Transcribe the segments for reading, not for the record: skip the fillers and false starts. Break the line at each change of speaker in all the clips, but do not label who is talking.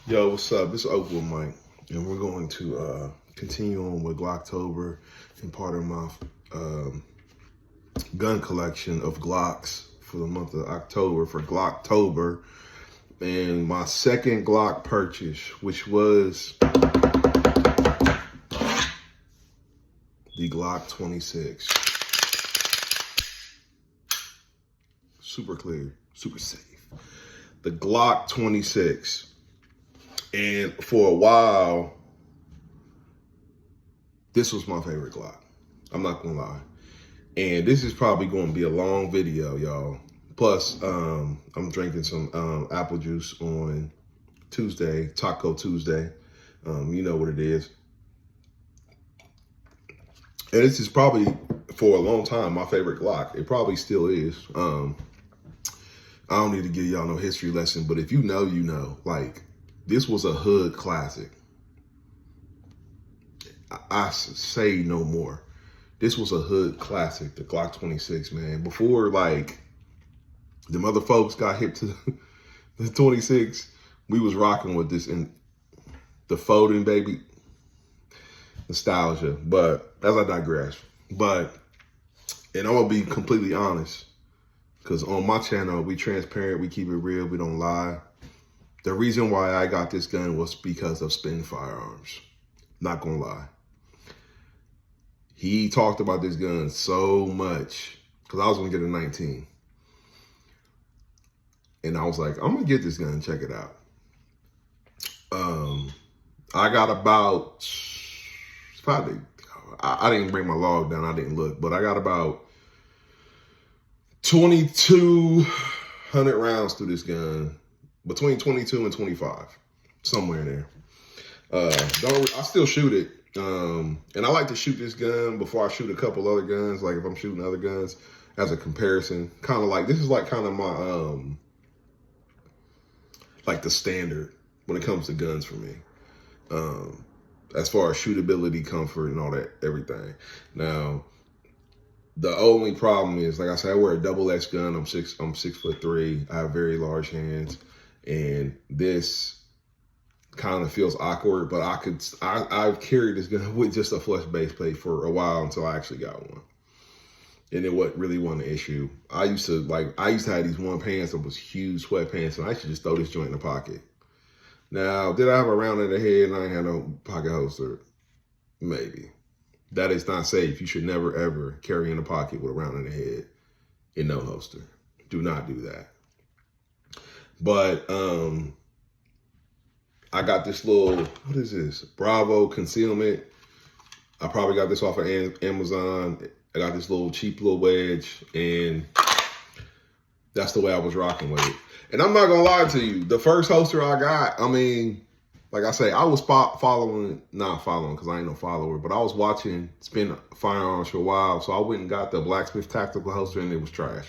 Yo, what's up? It's Oakwood Mike, and we're going to continue on with Glocktober and part of my gun collection of Glocks for the month of October for Glocktober, and my second Glock purchase, which was the Glock 26. Super clear, super safe. The Glock 26. And for a while, this was my favorite Glock. I'm not gonna lie. And this is probably gonna be a long video, y'all. Plus, I'm drinking some apple juice on Tuesday, Taco Tuesday. You know what it is. And this is probably, for a long time, my favorite Glock. It probably still is. I don't need to give y'all no history lesson, but if you know, you know. Like, this was a hood classic. I say no more. This was a hood classic, the Glock 26, man. Before, like, the other folks got hip to the 26, we was rocking with this in the folding, baby. Nostalgia. But, as I digress. But, and I'm going to be completely honest, because on my channel, we transparent, we keep it real, we don't lie. The reason why I got this gun was because of Spin Firearms. Not gonna lie. He talked about this gun so much because I was gonna get a 19. And I was like, I'm gonna get this gun and check it out. I got about, I didn't bring my log down, I didn't look, but I got about 2,200 rounds through this gun. Between 22 and 25, somewhere in there. I still shoot it. And I like to shoot this gun before I shoot a couple other guns. Like if I'm shooting other guns as a comparison, kind of like, this is like kind of my, like the standard when it comes to guns for me. As far as shootability, comfort and all that, everything. Now, the only problem is, like I said, I wear a double X gun. I'm 6'3". I have very large hands. And this kind of feels awkward, but I've carried this gun with just a flush base plate for a while until I actually got one. And it wasn't really an issue. I used to have these one pants that was huge sweatpants, and I used to just throw this joint in the pocket. Now, did I have a round in the head and I ain't had no pocket holster? Maybe. That is not safe. You should never, ever carry in a pocket with a round in the head and no holster. Do not do that. But I got this little, what is this? Bravo concealment. I probably got this off of Amazon. I got this little cheap little wedge, and that's the way I was rocking with it. And I'm not gonna lie to you, the first holster I got, I mean, like I say, I was not following, because I ain't no follower, but I was watching Spin Firearms for a while, so I went and got the Blacksmith Tactical holster, and it was trash.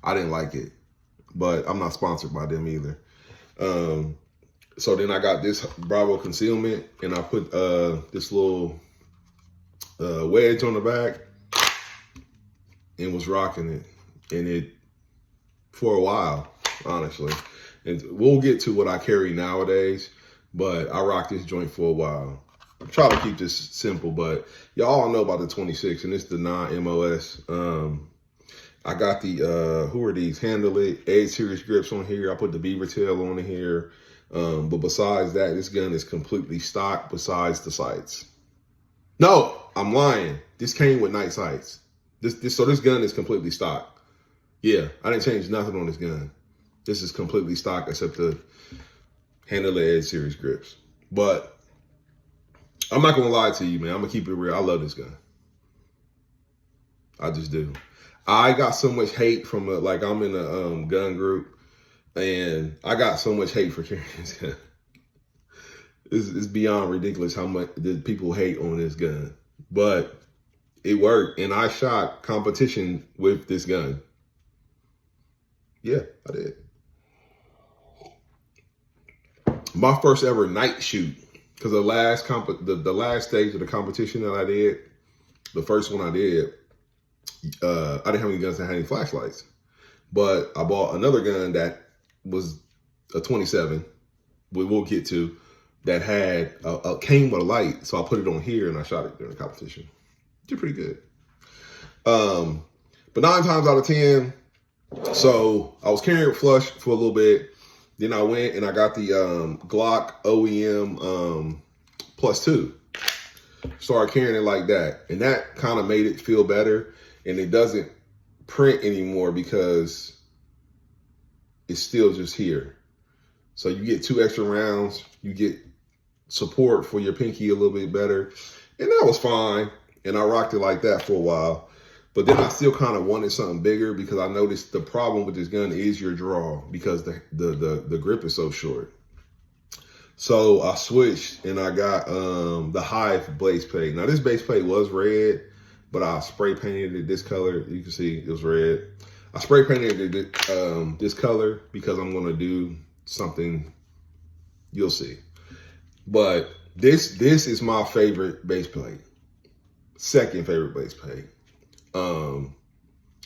I didn't like it. But I'm not sponsored by them either. So then I got this Bravo concealment, and I put this little wedge on the back and was rocking it. And it, for a while, honestly. And we'll get to what I carry nowadays, but I rocked this joint for a while. I'm trying to keep this simple, but y'all all know about the 26, and it's the non-MOS. I got the, who are these? Handle It, Edge Series grips on here. I put the beaver tail on here. But besides that, this gun is completely stock besides the sights. No, I'm lying. This came with night sights. So this gun is completely stock. Yeah, I didn't change nothing on this gun. This is completely stock except the Handle It Edge Series grips. But I'm not gonna lie to you, man. I'm gonna keep it real. I love this gun. I just do. I got so much hate from like I'm in a gun group, and I got so much hate for carrying this gun. It's beyond ridiculous how much the people hate on this gun, but it worked, and I shot competition with this gun. Yeah, I did. My first ever night shoot, because the last stage of the competition that I did, the first one I did, I didn't have any guns that had any flashlights, but I bought another gun that was a 27, we'll get to, that had came with a light. So I put it on here and I shot it during the competition. Did pretty good. But 9 times out of 10, so I was carrying it flush for a little bit. Then I went and I got the Glock OEM +2. Started carrying it like that. And that kind of made it feel better. And it doesn't print anymore because it's still just here. So you get 2 extra rounds. You get support for your pinky a little bit better. And that was fine. And I rocked it like that for a while. But then I still kind of wanted something bigger because I noticed the problem with this gun is your draw because the grip is so short. So I switched and I got the Hive base plate. Now this base plate was red, but I spray painted it this color. You can see it was red. I spray painted it this color because I'm gonna do something, you'll see. But this is my favorite base plate. Second favorite base plate.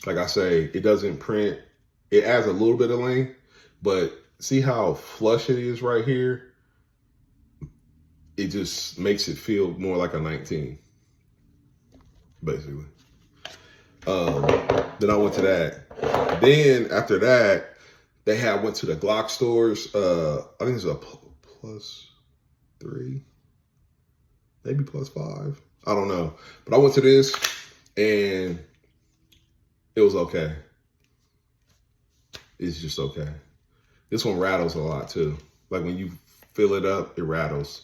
Like I say, it doesn't print. It adds a little bit of length, but see how flush it is right here? It just makes it feel more like a 19, basically. Then I went to that. Then after that, went to the Glock stores. I think it's a +3, maybe +5. I don't know. But I went to this and it was okay. It's just okay. This one rattles a lot too. Like when you fill it up, it rattles.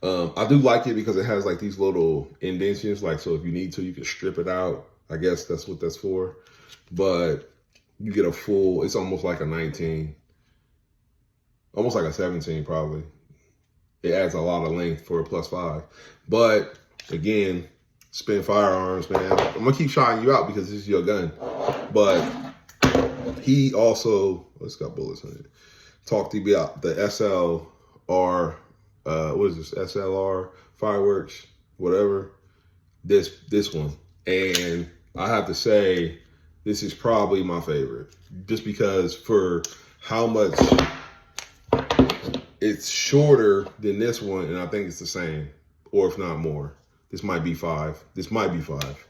I do like it because it has like these little indentions. Like, so if you need to, you can strip it out. I guess that's what that's for. But you get a full, it's almost like a 19. Almost like a 17 probably. It adds a lot of length for a +5. But again, Spin Firearms, man. I'm gonna keep shouting you out because this is your gun. But he also, it's got bullets in it. Talked to me about the SLR, what is this? SLR Fireworks, whatever. This one. And I have to say, this is probably my favorite. Just because for how much it's shorter than this one, and I think it's the same, or if not more. This might be 5. This might be 5.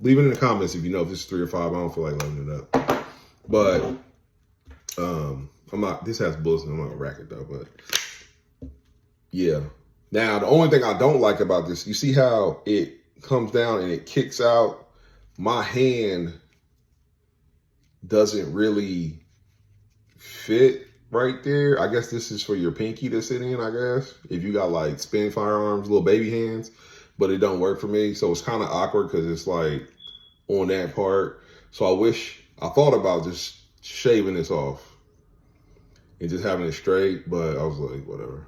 Leave it in the comments if you know if this is 3 or 5. I don't feel like loading it up. But I'm not, this has bullets and I'm not gonna rack it though, but yeah. Now, the only thing I don't like about this, you see how it comes down and it kicks out? My hand doesn't really fit right there. I guess this is for your pinky to sit in, I guess. If you got like Spin Firearms, little baby hands, but it don't work for me. So it's kind of awkward because it's like on that part. So I thought about just shaving this off and just having it straight, but I was like, whatever.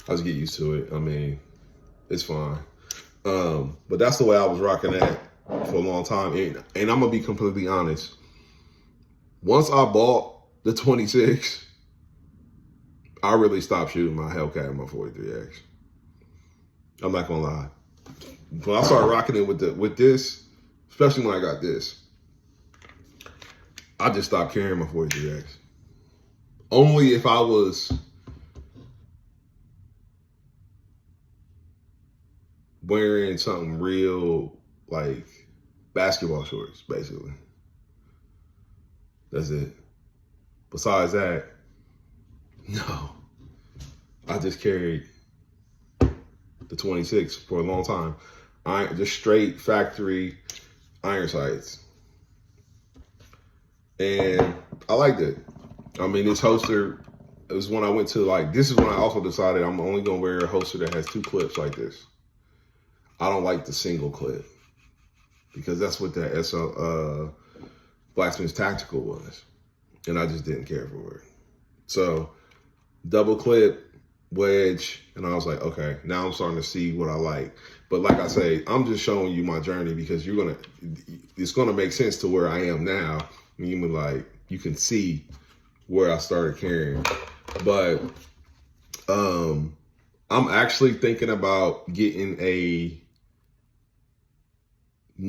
I'll just get used to it. I mean, it's fine. But that's the way I was rocking that for a long time. And I'm gonna be completely honest. Once I bought the 26, I really stopped shooting my Hellcat and my 43X. I'm not gonna lie. When I started rocking it with this, especially when I got this, I just stopped carrying my 43X. Only if I was wearing something real, like basketball shorts, basically. That's it. Besides that, no. I just carried the 26 for a long time. Just straight factory iron sights. And I liked it. I mean, this holster, it was when I went to like, this is when I also decided I'm only gonna wear a holster that has 2 clips like this. I don't like the single clip because that's what that SL Blacksmith's Tactical was. And I just didn't care for it. So double clip, wedge, and I was like, okay, now I'm starting to see what I like. But like I say, I'm just showing you my journey because it's gonna make sense to where I am now. And you can see where I started carrying. But I'm actually thinking about getting a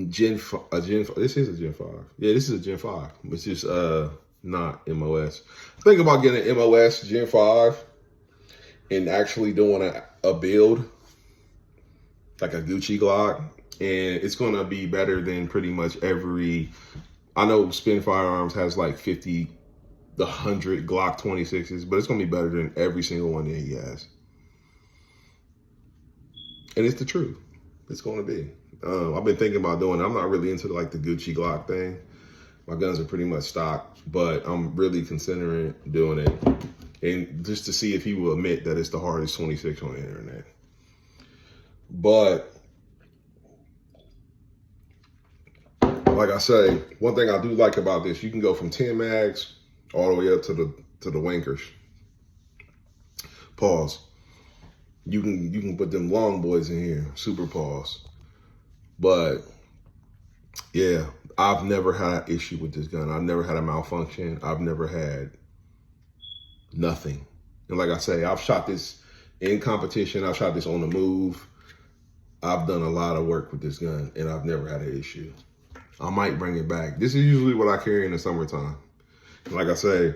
Gen 5. This is a Gen 5. Yeah, this is a Gen 5. It's just not MOS. Think about getting an MOS Gen 5 and actually doing a build, like a Gucci Glock, and it's gonna be better than pretty much every. I know Spin Firearms has like 50, the 100 Glock 26s, but it's gonna be better than every single one that he has. And it's the truth. It's gonna be. I've been thinking about doing it. I'm not really into like the Gucci Glock thing. My guns are pretty much stock, but I'm really considering doing it. And just to see if he will admit that it's the hardest 26 on the internet. But like I say, one thing I do like about this, you can go from 10 mags all the way up to the wankers. Pause. You can put them long boys in here, super pause. But yeah, I've never had an issue with this gun. I've never had a malfunction. I've never had nothing. And like I say, I've shot this in competition. I've shot this on the move. I've done a lot of work with this gun and I've never had an issue. I might bring it back. This is usually what I carry in the summertime. And like I say,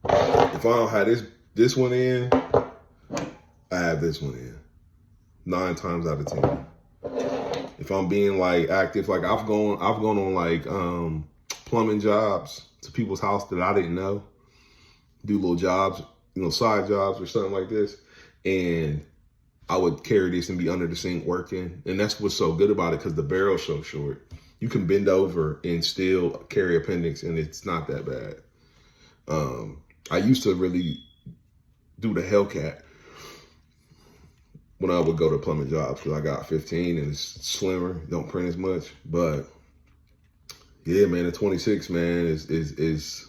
if I don't have this one in, I have this one in 9 times out of 10. If I'm being like active, like I've gone on like plumbing jobs to people's house that I didn't know, do little jobs, side jobs or something like this. And I would carry this and be under the sink working. And that's what's so good about it, because the barrel's so short. You can bend over and still carry appendix and it's not that bad. I used to really do the Hellcat when I would go to plumbing jobs, because I got 15 and it's slimmer, don't print as much. But yeah, man, the 26, man, this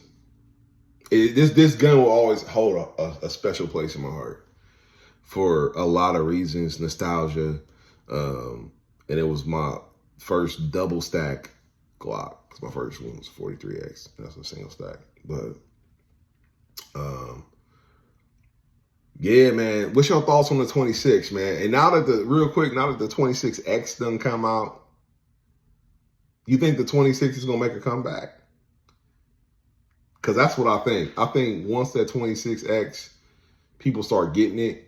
gun will always hold a special place in my heart for a lot of reasons, nostalgia, and it was my first double stack Glock, because my first one was 43X. That's a single stack. But yeah, man, what's your thoughts on the 26, man? And now that the 26X done come out, you think the 26 is gonna make a comeback? Because that's what I think. I think once that 26X, people start getting it,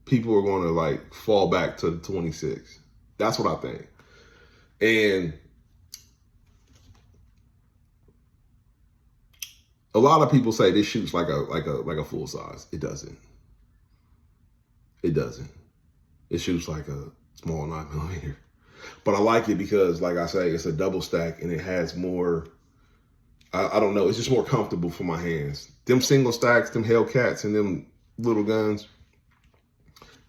people are gonna like fall back to the 26. That's what I think. And a lot of people say this shoots like a full size. It doesn't. It doesn't. It shoots like a small 9mm. But I like it because, like I say, it's a double stack and it has more. I don't know. It's just more comfortable for my hands. Them single stacks, them Hellcats, and them little guns.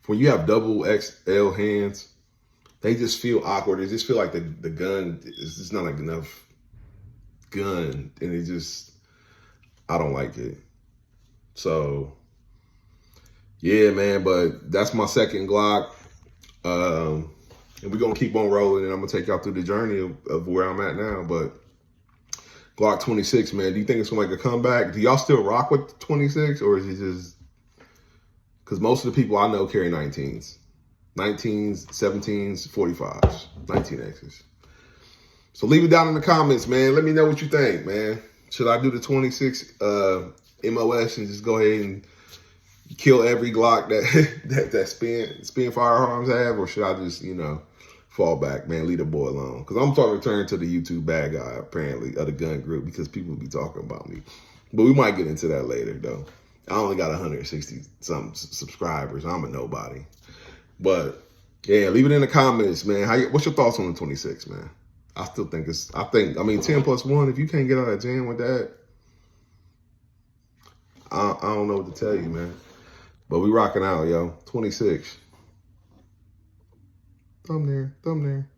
When you have double XL hands, they just feel awkward. They just feel like the gun is just not like enough gun, and it just. I don't like it. So, yeah, man, but that's my second Glock. And we're going to keep on rolling, and I'm going to take y'all through the journey of where I'm at now. But Glock 26, man, do you think it's going to make a comeback? Do y'all still rock with 26, or is it just... Because most of the people I know carry 19s. 19s, 17s, 45s, 19Xs. So leave it down in the comments, man. Let me know what you think, man. Should I do the 26 MOS and just go ahead and kill every Glock that Spin Firearms have? Or should I just, fall back, man, leave the boy alone? Because I'm starting to turn to the YouTube bad guy, apparently, of the gun group, because people be talking about me. But we might get into that later, though. I only got 160-something subscribers. I'm a nobody. But, yeah, leave it in the comments, man. What's your thoughts on the 26, man? I still think 10 plus 1, if you can't get out of jam with that, I don't know what to tell you, man. But we rocking out, yo. 26. Thumb there.